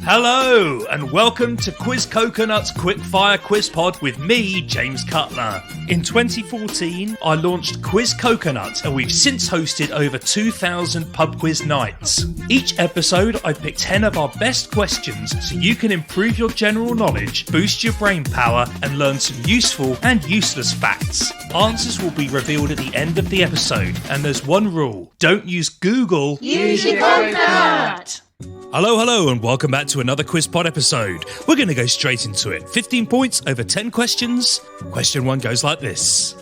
Hello, and welcome to Quiz Coconut's Quickfire Quiz Pod with me, James Cutler. In 2014, I launched Quiz Coconut, and we've since hosted over 2,000 pub quiz nights. Each episode, I pick 10 of our best questions so you can improve your general knowledge, boost your brain power, and learn some useful and useless facts. Answers will be revealed at the end of the episode, and there's one rule: don't use Google. Use your coconut! Hello, and welcome back to another Quiz Pod episode. We're going to go straight into it. 15 points over 10 questions. Question 1 goes like this.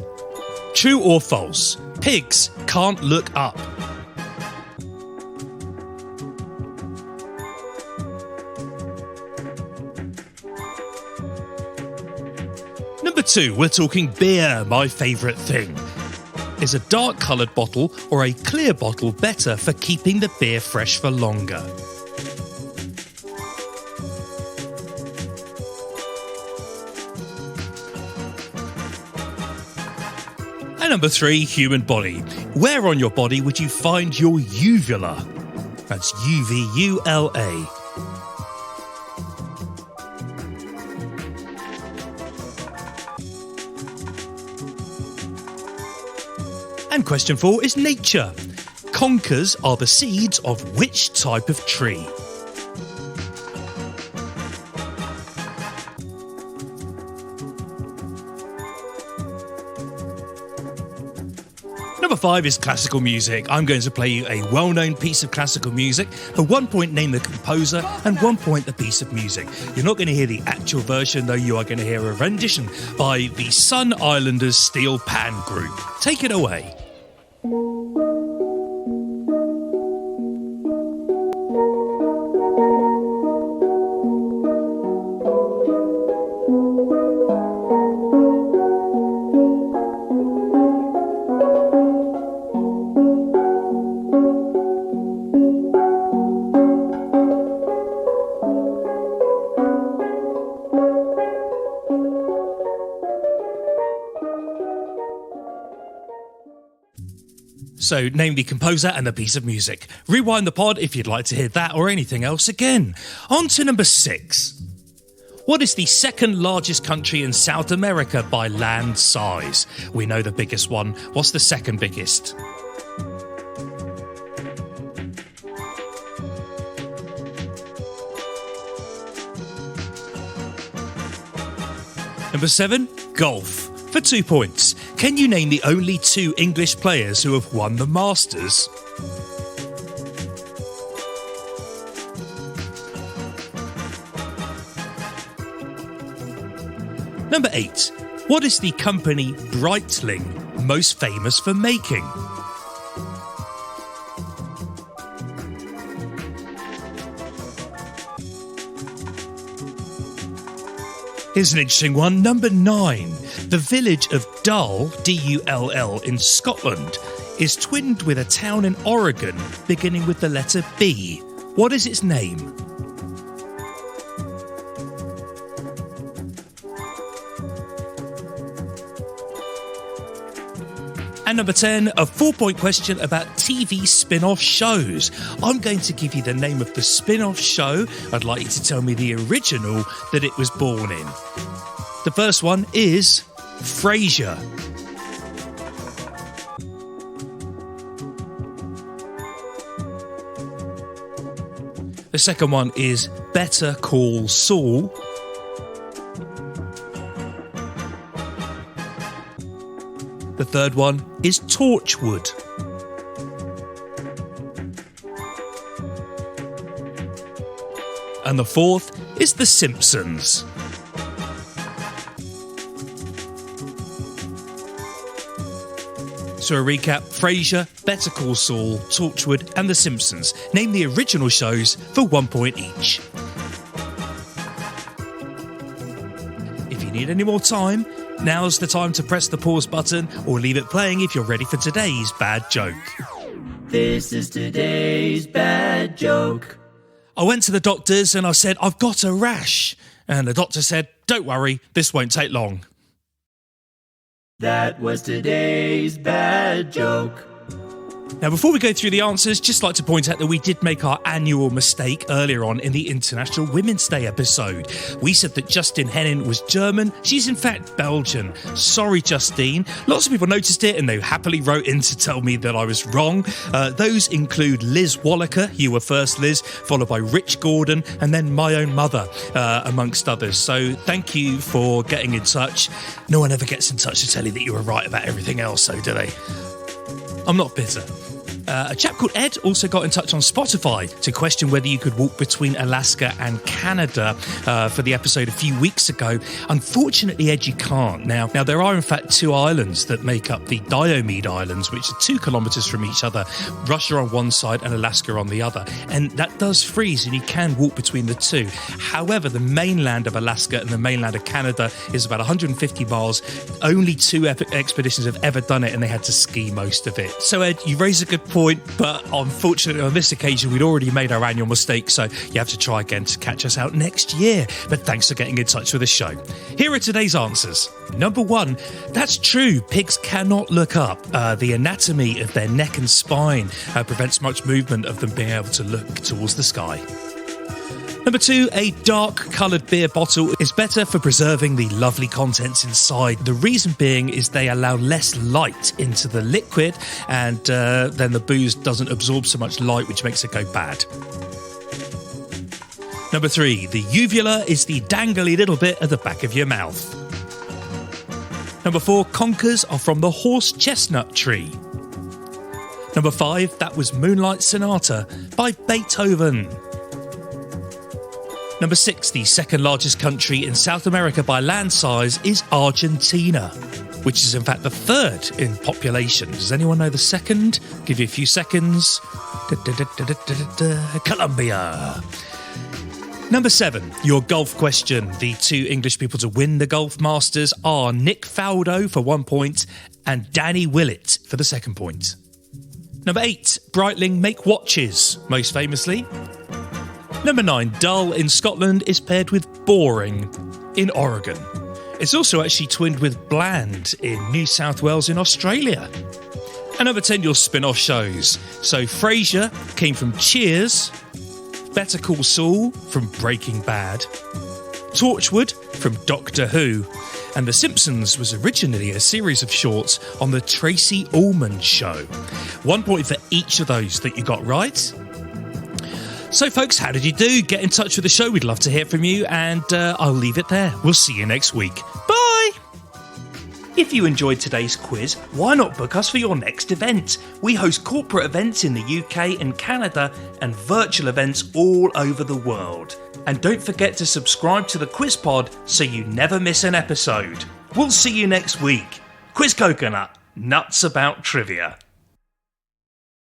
True or false? Pigs can't look up. Number 2, we're talking beer, my favourite thing. Is a dark coloured bottle or a clear bottle better for keeping the beer fresh for longer? And number 3, human body. Where on your body would you find your uvula? That's UVULA. And question 4 is nature. Conkers are the seeds of which type of tree? Number 5 is classical music. I'm going to play you a well-known piece of classical music. For 1 point, name the composer, and 1 point, the piece of music. You're not going to hear the actual version, though you are going to hear a rendition by the Sun Islanders Steel Pan Group. Take it away. So name the composer and the piece of music. Rewind the pod if you'd like to hear that or anything else again. On to number 6. What is the second largest country in South America by land size? We know the biggest one. What's the second biggest? Number 7, golf. For 2 points, can you name the only 2 English players who have won the Masters? Number 8, what is the company Breitling most famous for making? Here's an interesting one. Number 9. The village of Dull, D-U-L-L, in Scotland is twinned with a town in Oregon beginning with the letter B. What is its name? And number 10, a 4-point question about TV spin-off shows. I'm going to give you the name of the spin-off show. I'd like you to tell me the original that it was born in. The first one is Frasier. The second one is Better Call Saul. The third one is Torchwood. And the fourth is The Simpsons. So a recap: Frasier, Better Call Saul, Torchwood and The Simpsons. Name the original shows for 1 point each. If you need any more time, now's the time to press the pause button or leave it playing if you're ready for today's bad joke. This is today's bad joke. I went to the doctor's and I said, I've got a rash. And the doctor said, don't worry, this won't take long. That was today's bad joke. Now, before we go through the answers, just like to point out that we did make our annual mistake earlier on in the International Women's Day episode. We said that Justine Henin was German. She's in fact Belgian. Sorry, Justine. Lots of people noticed it and they happily wrote in to tell me that I was wrong. Those include Liz Wallaker, you were first, Liz, followed by Rich Gordon, and then my own mother, amongst others. So thank you for getting in touch. No one ever gets in touch to tell you that you were right about everything else, so do they? I'm not bitter. A chap called Ed also got in touch on Spotify to question whether you could walk between Alaska and Canada for the episode a few weeks ago. Unfortunately, Ed, you can't. Now there are in fact two islands that make up the Diomede Islands, which are 2 kilometres from each other, Russia on one side and Alaska on the other. And that does freeze and you can walk between the two. However, the mainland of Alaska and the mainland of Canada is about 150 miles. Only 2 expeditions have ever done it and they had to ski most of it. So Ed, you raise a good point, but unfortunately on this occasion we'd already made our annual mistake, so you have to try again to catch us out next year. But thanks for getting in touch with the show. Here are today's answers. Number 1, that's true, pigs cannot look up. The anatomy of their neck and spine prevents much movement of them being able to look towards the sky. Number 2, a dark coloured beer bottle is better for preserving the lovely contents inside. The reason being is they allow less light into the liquid and then the booze doesn't absorb so much light, which makes it go bad. Number 3, the uvula is the dangly little bit at the back of your mouth. Number 4, conkers are from the horse chestnut tree. Number 5, that was Moonlight Sonata by Beethoven. Number 6, the second largest country in South America by land size is Argentina, which is in fact the third in population. Does anyone know the second? Give you a few seconds. Colombia. Number 7, your golf question. The 2 English people to win the Golf Masters are Nick Faldo for 1 point and Danny Willett for the 2nd point. Number 8, Breitling make watches, most famously. Number 9, dull in Scotland is paired with boring in Oregon. It's also actually twinned with bland in New South Wales in Australia. And number 10, your spin-off shows. So Frasier came from Cheers, Better Call Saul from Breaking Bad, Torchwood from Doctor Who, and The Simpsons was originally a series of shorts on the Tracy Ullman Show. 1 point for each of those that you got right. So folks, how did you do? Get in touch with the show. We'd love to hear from you, and I'll leave it there. We'll see you next week. Bye! If you enjoyed today's quiz, why not book us for your next event? We host corporate events in the UK and Canada and virtual events all over the world. And don't forget to subscribe to the Quiz Pod so you never miss an episode. We'll see you next week. Quiz Coconut, nuts about trivia.